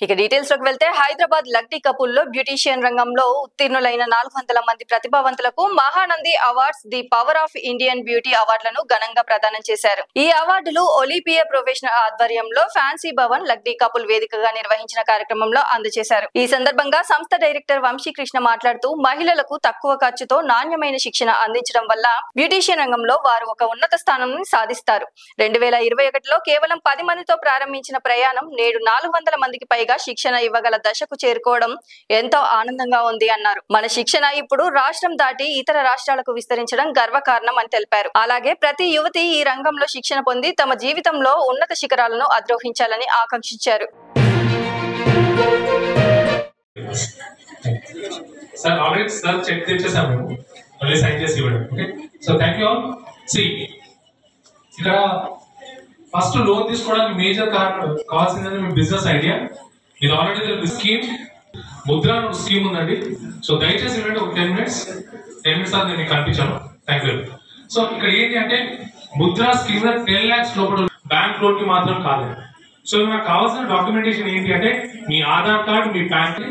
ఇక డీటెయిల్స్ లోకి వెళ్తే హైదరాబాద్ లక్డీ కపూల్ లో బ్యూటీషియన్ రంగంలో ఉత్తీర్ణులైన 400 మంది ప్రతిభావంతులకు Mahanandi awards the power of Indian beauty అవార్డులను ఘనంగా ప్రదానం చేశారు. ఈ అవార్డులు ఒలిపియా ప్రొఫెషనల్ ఆధ్వర్యంలో ఫ్యాన్సీ భవన్ లక్డీ కపూల్ వేదికగా నిర్వహించిన కార్యక్రమంలో అందజేశారు. ఈ సందర్భంగా సంస్థ డైరెక్టర్ వంశీకృష్ణ మాట్లాడుతూ మహిళలకు తక్కువ ఖర్చుతో నాణ్యమైన శిక్షణ అందించడం వల్ల బ్యూటీషియన్ రంగంలో వారు ఒక ఉన్నత స్థానాన్ని సాధిస్తారు. 2021లో కేవలం 10 మందితో ప్రారంభించిన ప్రయాణం నేడు 400 మందికి పైగా శిక్షణ ఇవ్వగల దశకు చేరుకోవడం ఎంతో ఆనందంగా ఉంది అన్నారు. మన శిక్షణ ఇప్పుడు రాష్ట్రం దాటి ఇతర రాష్ట్రాలకు విస్తరించడం గర్వకారణం అని తెలిపారు. అలాగే ప్రతి యువతి ఈ రంగంలో శిక్షణ పొంది తమ జీవితంలో ఉన్నత శిఖరాలను అధిరోహించాలని ఆకాంక్షించారు. సార్ ఆల్రెడీ సార్ చెక్ తెచ్చేసాము, మళ్ళీ సైన్ చేసి ఇవ్వండి. Okay, so thank you all. సి ఇక్కడ ఫస్ట్ లోన్ తీసుకోవడానికి మేజర్ కావాల్సింది మీ బిజినెస్ ఐడియా. ఇది ఆల్రెడీ స్కీమ్ ముద్ర స్కీమ్ ఉందండి. సో దయచేసి ఇవ్వండి ఒక 10 minutes సార్ నేను మీకు కనిపించాను. Thank you. సో ఇక్కడ ఏంటి అంటే ముద్ర స్కీమ్ 10 lakhs లోపల బ్యాంక్ లోన్ కి మాత్రం కాదు. సో నాకు కావాల్సిన డాక్యుమెంటేషన్ ఏంటి అంటే మీ ఆధార్ కార్డు, మీ bank.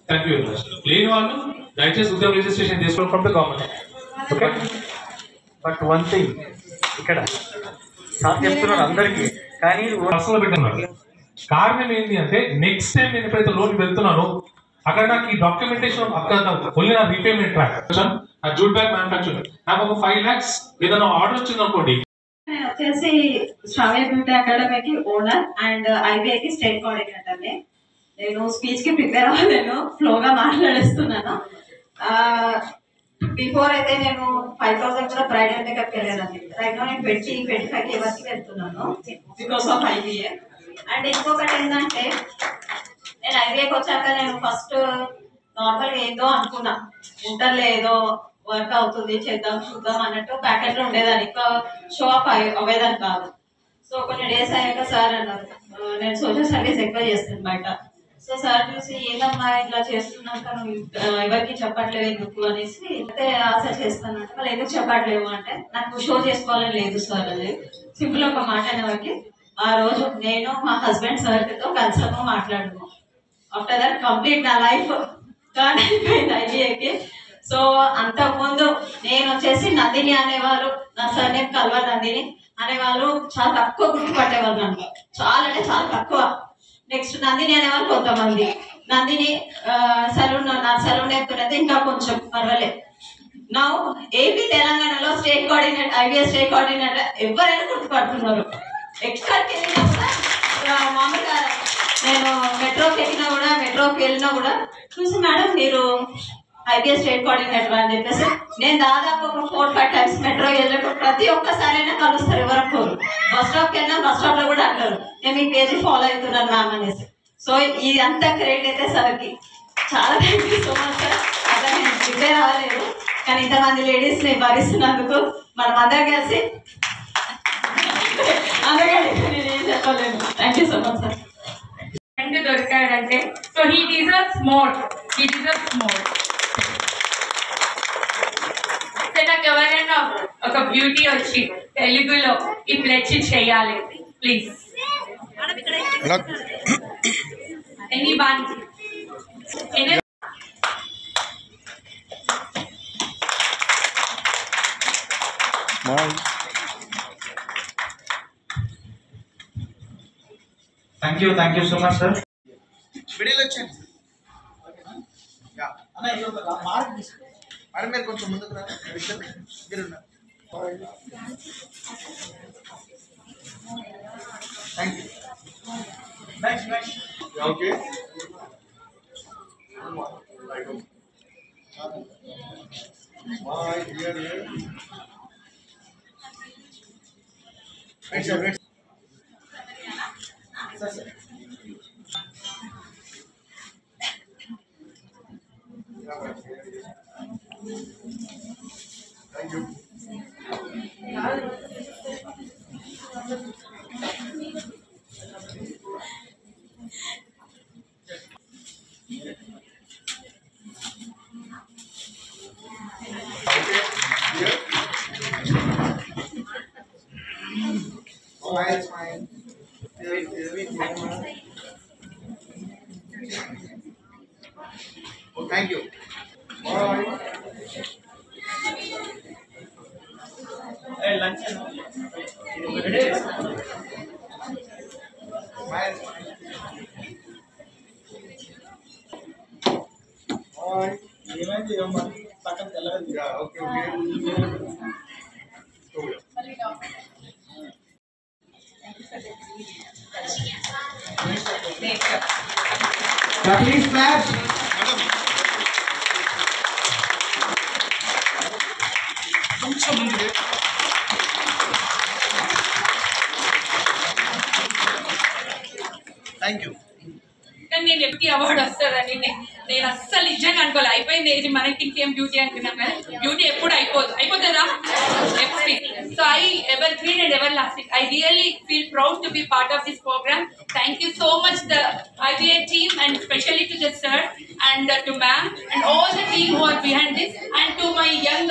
Thank you very much. లేని వాళ్ళు దయచేసి ఉద్యోగ రిజిస్ట్రేషన్ చేసుకోవడం from the government. Okay, but one thing ఇక్కడ సార్ చెప్తున్నారు అందరికీ, కానీ పర్సనల్ పెట్టున్నారు. కారణం ఏంటి అంటే నెక్స్ట్ టైం నేను ఎప్పుడైతే లోన్ వెళ్తున్నానో అక్కడ నాకు ఈ డాక్యుమెంటేషన్ అక్కడ ఓన్లీ నా repayment track jute bag manufacture నాకు ఒక 5 lakhs ఏదైనా ఆర్డర్ వచ్చింది అనుకోండి. నేను వచ్చేసి శ్రావ్య బ్యూటీ అకాడమీకి ఓనర్ అండ్ ఐబీఐకి స్టేట్ కోఆర్డినేటర్. నేను స్పీచ్ కి ప్రిపేర్ అవ్వలేను, ఫ్లోగా మాట్లాడేస్తున్నాను. బిఫోర్ అయితే నేను 5,000 కూడా బ్రైడల్ మేకప్ వెళ్ళేదాన్ని. రైట్ నో నేను 25K వరకు వెళ్తున్నాను బికాస్ ఆఫ్ ఐబీఏ. అండ్ ఇంకొకటి ఏంటంటే నేను ఐబీఏకి వచ్చాక నేను ఫస్ట్ నార్మల్గా ఏదో అనుకున్నా, ఇంటర్లో ఏదో వర్క్ అవుతుంది చేద్దాం చూద్దాం అన్నట్టు ప్యాకెట్ లో ఉండేదాన్ని, ఇంకా షో అప్ అవ్వేదాన్ని కాదు. సో కొన్ని డేస్ అయ్యాక సార్ అన్నారు నేను సోషల్ సర్వీస్ ఎక్కువ చేస్తాను బయట. సో సార్ చూసి ఏదమ్మా ఇట్లా చేస్తున్నాక నువ్వు ఎవరికి చెప్పట్లేవు ఎందుకు అనేసి అయితే ఆశ చేస్తానంటే వాళ్ళు ఎందుకు చెప్పట్లేవు అంటే నాకు షో చేసుకోవాలని లేదు సార్. అది సింపుల్ ఒక మాట అనేవారికి ఆ రోజు నేను మా హస్బెండ్ సార్తో కలిసాము, మాట్లాడము. ఆఫ్టర్ దట్ కంప్లీట్ నా లైఫ్ టర్న్ అయిపోయింది ఐబీఏకి. సో అంతకుముందు నేను వచ్చేసి నందిని అనేవాళ్ళు, నా సార్ నేమ్ కల్వర్ నందిని అనేవాళ్ళు చాలా తక్కువ గుర్తుపట్టేవాళ్ళు నన్ను, చాలా అంటే చాలా తక్కువ. నెక్స్ట్ నందిని అనేవాళ్ళు కొంతమంది, నందిని సలూన్ నా సలూన్ నేర్పునైతే ఇంకా కొంచెం పర్వాలేదు. నా ఏపీ తెలంగాణలో state coordinator, IBS state coordinator ఎవరైనా గుర్తుపడుతున్నారు. ఎక్కడికి వెళ్ళినా కూడా మామూలుగా నేను మెట్రోకి వెళ్ళినా కూడా చూసి మేడం మీరు ఐబీఎస్ స్టేట్ కోఆర్డినేటర్ అని చెప్పేసి నేను దాదాపు ఒక 4-5 times మెట్రో వెళ్ళినప్పుడు ప్రతి ఒక్కసారైనా కలుస్తారు. ఎవరు బస్ స్టాప్కి వెళ్ళినా బస్ స్టాప్ లో కూడా అంటారు నేను మీ పేజీ ఫాలో అవుతున్నాను మ్యామ్ అనేసి. సో ఇది అంతా క్రెడిట్ అయితే సార్కి చాలా thank you so much sir. అలా నేను ప్రిపేర్ అవ్వలేదు, కానీ ఇంతమంది లేడీస్ ని భరిస్తున్నందుకు మనం అందరం కలిసి నేను ఏం చెప్పలేను. Thank you so much sir. దొరికాడంటే సో హీ డిజర్వ్స్ మోర్. నాకు ఎవరైనా ఒక బ్యూటీ వచ్చి తెలుగులో ఈ ప్లెడ్జ్ చేయాలి please. Thank you so much sir. Madam మీరు కొంచెం ముందుకు రా. Thank you. Next okay. Thank you. Smile. ఏమైంది పక్కన తెల్లగా Please clap. Thank you. కానీ నేను ఎప్పటికీ అవార్డు వస్తుందని నేను అస్సలు నిజంగా అనుకోవాలి. అయిపోయింది ఏజ్, మనకి ఇంకేం బ్యూటీ అనుకున్నాం కదా. బ్యూటీ ఎప్పుడు అయిపోతుందా ఎప్పుడు. So I evergreen and everlasting. I really feel proud to be part of this programme. Thank you so much the IBA team and especially to the sir and to ma'am and all the team who are behind this, and to my young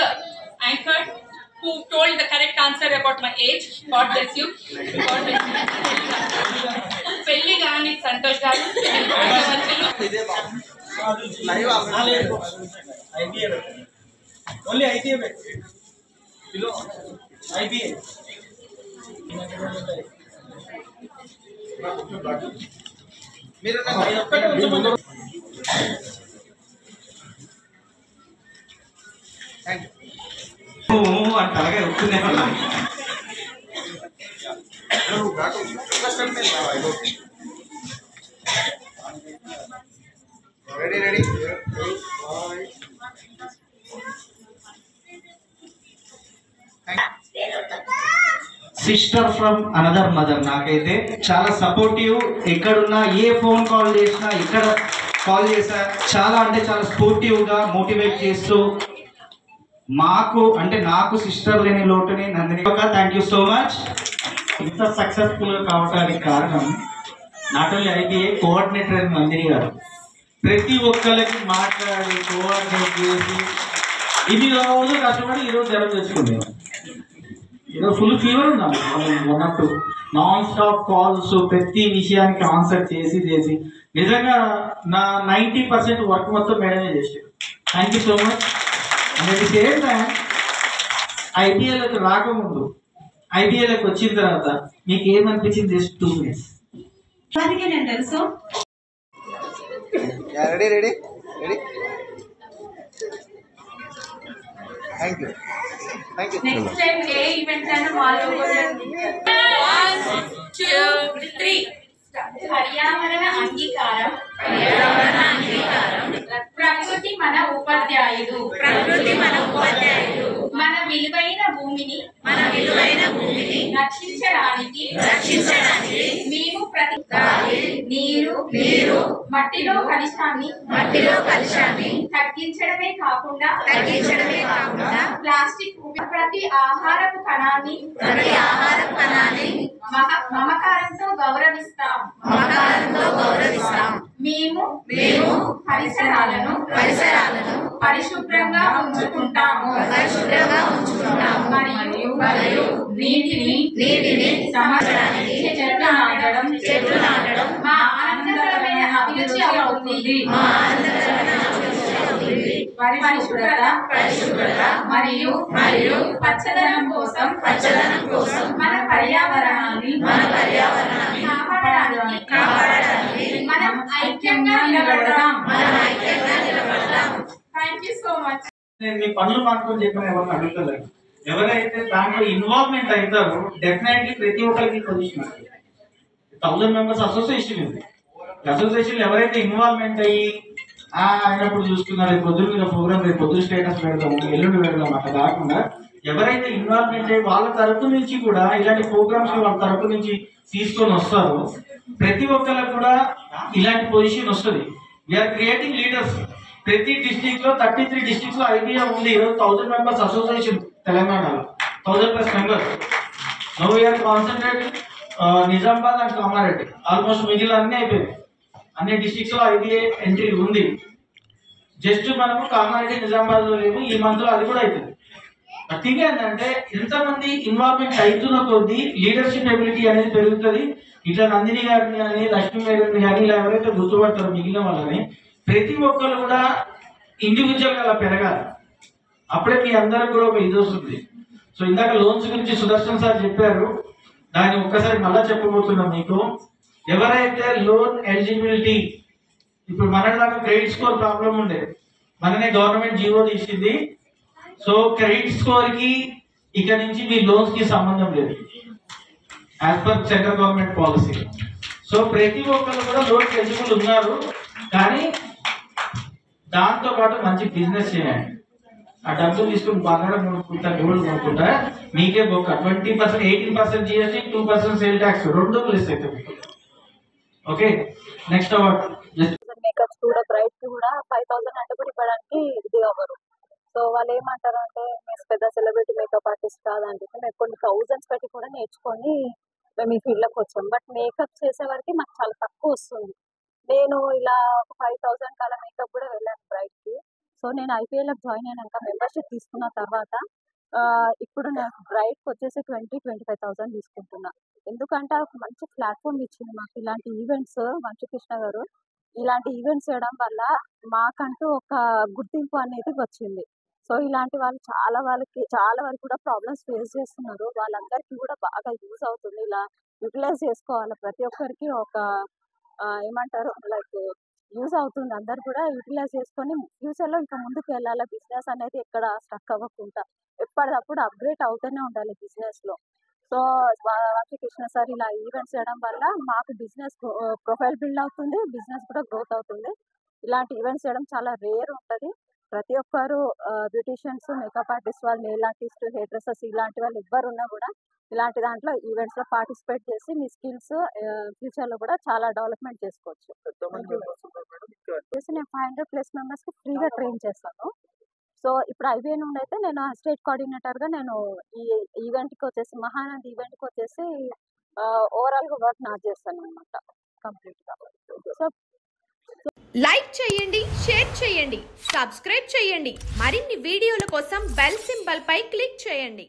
anchor who told the correct answer about my age. God bless you. God bless you. పెళ్లి కానీ సంతోష్ గారు only IBA below IBA మీరు అంటే అలాగే వస్తుంది ready ready. Sister from another mother. నాకైతే చాలా supportive. ఎక్కడున్నా ఏ ఫోన్ కాల్ చేసినా ఎక్కడ కాల్ చేసినా చాలా అంటే చాలా స్పోర్టివ్గా మోటివేట్ చేస్తూ మాకు అంటే నాకు సిస్టర్ లేని లోటుని Nandini. Thank you so much. ఇంత సక్సెస్ఫుల్గా కావడానికి కారణం not only IBA coordinator Nandini గారు. ప్రతి ఒక్కరికి మాట్లాడి కోఆర్డినేట్ చేసి ఇది రోజు కష్టపడి ఈరోజు జనం తెచ్చుకునేవారు. ఈరోజు ఫుల్ ఫీవర్ ఉన్నాను 1 or 2 నాన్ స్టాప్ కాల్స్, ప్రతి విషయానికి ఆన్సర్ చేసి నిజంగా నా 90% వర్క్ మొత్తం మేడమే చేసారు. Thank you so much. అనేది సేమ్ టైం IBAలోకి రాకముందు IBAలోకి వచ్చిన తర్వాత మీకు ఏమనిపించింది? Just 2 minutes. అందుకే నేను తెలుసు. Ready ready ready. Thank you thank you. Next time A event అయినా మా లోగోలను 1 2 3 పర్యావరణ అంగీకారం. ప్రకృతి మన ఉపాధ్యాయుడు. మన విలువైన భూమిని రక్షించడానికి మేము ప్రతి నీరు మట్టిలో కలుషాన్ని తగ్గించడమే కాకుండా ప్లాస్టిక్ ప్రతి ఆహారపు కణాన్ని మమకారంతో గౌరవిస్తాం. మేము పరిసరాలను పరిశుభ్రంగా ఉంచుకుంటాము మరియు నీటిని సంరక్షించడానికి చెట్లు నాటడం మా ఆనందకరమైన అభిరుచి అవుతుంది. పరిశుభ్రత మరియు పచ్చదనం కోసం మన పర్యావరణాన్ని కాపాడడానికి మనం ఐక్యంగా నిలబడదాం. Thank you so much. నేను మీ పనులు మాత్రం చెప్పిన ఎవరిని అడుగుతలేదు. ఎవరైతే దాంట్లో ఇన్వాల్వ్మెంట్ అవుతారో డెఫినెట్లీ ప్రతి ఒక్కరికి పొజిషన్ 1000 members అసోసియేషన్ ఉంది. అసోసియేషన్ ఎవరైతే ఇన్వాల్వ్మెంట్ అయ్యి అయినప్పుడు చూస్తున్నారు, రేపు పొద్దున్న మీద ప్రోగ్రామ్, రేపు పొద్దున్న స్టేటస్ పెడదాము, ఎల్లుండి పెడదాం అట్లా కాకుండా ఎవరైతే ఇన్వాల్వ్మెంట్ అయ్యి వాళ్ళ తరపు నుంచి కూడా ఇలాంటి ప్రోగ్రామ్స్ వాళ్ళ తరపు నుంచి తీసుకొని వస్తారో ప్రతి ఒక్కరికి కూడా ఇలాంటి పొజిషన్ వస్తుంది. We are creating leaders. ప్రతి డిస్ట్రిక్ట్ లో 33 districts లో IBA ఉంది. ఈరోజు 1000 members అసోసియేషన్ తెలంగాణలో 1000+ members. Now we are concentrating Nizamabad and Kamareddy. Almost మిగిలిన అన్ని అయిపోయింది. అన్ని డిస్ట్రిక్ట్స్ లో IBA ఎంట్రీ ఉంది. జస్ట్ మనము కామారెడ్డి నిజామాబాద్ లో లేము. ఈ మంత్ లో అది కూడా అవుతుంది. థింగ్ ఏంటంటే ఎంతమంది ఇన్వాల్వ్మెంట్ అవుతున్న కొద్దీ లీడర్షిప్ ఎబిలిటీ అనేది పెరుగుతుంది. ఇట్లా నందిని గారిని కానీ, లక్ష్మీ గారిని కానీ ఇలా ఎవరైతే గుర్తుపడతారో మిగిలిన వాళ్ళని ప్రతి ఒక్కరు కూడా ఇండివిజువల్గా అలా పెరగాలి. అప్పుడే మీ అందరికి కూడా ఒక ఇది వస్తుంది. సో ఇందాక లోన్స్ గురించి సుదర్శన్ సార్ చెప్పారు, దాన్ని ఒక్కసారి మళ్ళా చెప్పబోతున్నాం మీకు. ఎవరైతే లోన్ ఎలిజిబిలిటీ, ఇప్పుడు మనలాగా క్రెడిట్ స్కోర్ ప్రాబ్లం ఉండేది, మననే గవర్నమెంట్ జీవో తీసింది. సో క్రెడిట్ స్కోర్ కి ఇక నుంచి మీ లోన్స్ కి సంబంధం లేదు as per central government policy. So ప్రతి ఒక్కరు కూడా లోన్ ఎలిజిబుల్ ఉన్నారు, కానీ దాంతో పాటు మంచి బిజినెస్ చేయండి. ఆ డబ్బులు తీసుకుని బంగారం కొనుక్కుంటా, గోల్డ్ కొనుక్కుంటా, మీకే ఒక 20%, 18% GST, 2% సేల్ ట్యాక్స్, రెండు ప్లస్ అవుతుంది. ఓకే, నెక్స్ట్ అవార్డ్ మేకప్స్ కూడా బ్రైట్ కి కూడా 5,000 అంటే కూడా ఇవ్వడానికి ఇది అవ్వరు. సో వాళ్ళు ఏమంటారు అంటే మేము పెద్ద సెలబ్రిటీ మేకప్ ఆర్టిస్ట్ కాదంటే మేము కొన్ని థౌజండ్స్ పెట్టి కూడా నేర్చుకొని మేము ఈ ఫీల్డ్ లోకి వచ్చాం. బట్ మేకప్ చేసే వరకు మాకు చాలా తక్కువ వస్తుంది. నేను ఇలా ఒక 5,000 కాల మేకప్ కూడా వెళ్ళాను బ్రైట్ కి. సో నేను IPL జాయిన్ అయినాక మెంబర్షిప్ తీసుకున్న తర్వాత ఇప్పుడు నాకు బ్రైట్ కి వచ్చేసి 20-25,000 తీసుకుంటున్నా. ఎందుకంటే ఒక మంచి ప్లాట్ఫామ్ ఇచ్చింది మాకు ఇలాంటి ఈవెంట్స్. వంశకృష్ణ గారు ఇలాంటి ఈవెంట్స్ చేయడం వల్ల మాకంటూ ఒక గుర్తింపు అనేది వచ్చింది. సో ఇలాంటి వాళ్ళు చాలా వరకు కూడా ప్రాబ్లమ్స్ ఫేస్ చేస్తున్నారు. వాళ్ళందరికీ కూడా బాగా యూజ్ అవుతుంది. ఇలా యూటిలైజ్ చేసుకోవాలి. ప్రతి ఒక్కరికి ఒక ఏమంటారు లైక్ యూజ్ అవుతుంది. అందరు కూడా యూటిలైజ్ చేసుకొని ఫ్యూచర్ లో ఇంకా ముందుకు వెళ్ళాలి. బిజినెస్ అనేది ఎక్కడ స్టక్ అవ్వకుండా ఎప్పటికప్పుడు అప్గ్రేడ్ అవుతూనే ఉండాలి బిజినెస్ లో. సో వంశకృష్ణ సార్ ఇలా ఈవెంట్స్ చేయడం వల్ల మాకు బిజినెస్ ప్రొఫైల్ బిల్డ్ అవుతుంది, బిజినెస్ కూడా గ్రోత్ అవుతుంది. ఇలాంటి ఈవెంట్స్ చేయడం చాలా రేర్ ఉంటుంది. ప్రతి ఒక్కరు బ్యూటీషియన్స్, మేకప్ ఆర్టిస్ట్, వాళ్ళు నెయిల్ ఆర్టిస్ట్, హెయిర్ డ్రెస్సర్స్ ఇలాంటి వాళ్ళు ఎవ్వరున్నా కూడా ఇలాంటి దాంట్లో ఈవెంట్స్ లో పార్టిసిపేట్ చేసి మీ స్కిల్స్ ఫ్యూచర్ లో కూడా చాలా డెవలప్మెంట్ చేసుకోవచ్చు. నేను 500+ మెంబర్స్ కి ఫ్రీగా ట్రైన్ చేస్తాను. సో ఇప్పుడు IBA నుండి అయితే నేను స్టేట్ కోఆర్డినేటర్ గా నేను ఈ ఈవెంట్ కి వచ్చేసి మహానంది ఈవెంట్ కి వచ్చేసి ఓవరాల్ గా వర్క్ నా చేస్తాను అనమాట కంప్లీట్ గా. సో లైక్ చేయండి, షేర్ చేయండి, సబ్స్క్రైబ్ చేయండి. మరిన్ని వీడియోల కోసం బెల్ సింబల్ పై క్లిక్ చేయండి.